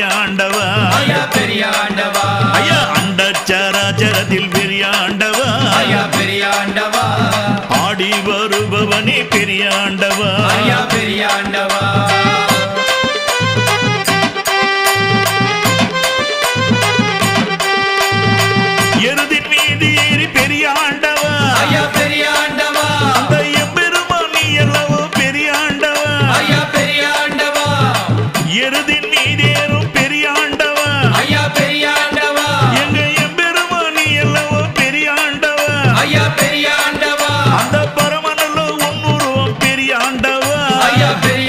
பெரியாண்டவா ஐயா பெரியாண்டவா ஐயா அண்டச்சராச்சரத்தில் பெரியாண்டவா ஐயா பெரியாண்டவா ஆடி வருபவனே பெரியாண்டவா ஐயா பெரியாண்டவா எருதின் மீது ஏறி பெரியாண்டவா ஐயா பெரியாண்டவா அந்த எம்பெருமான் நீ அல்லவோ பெரியாண்டவா ஐயா பெரியாண்டவா எருதின்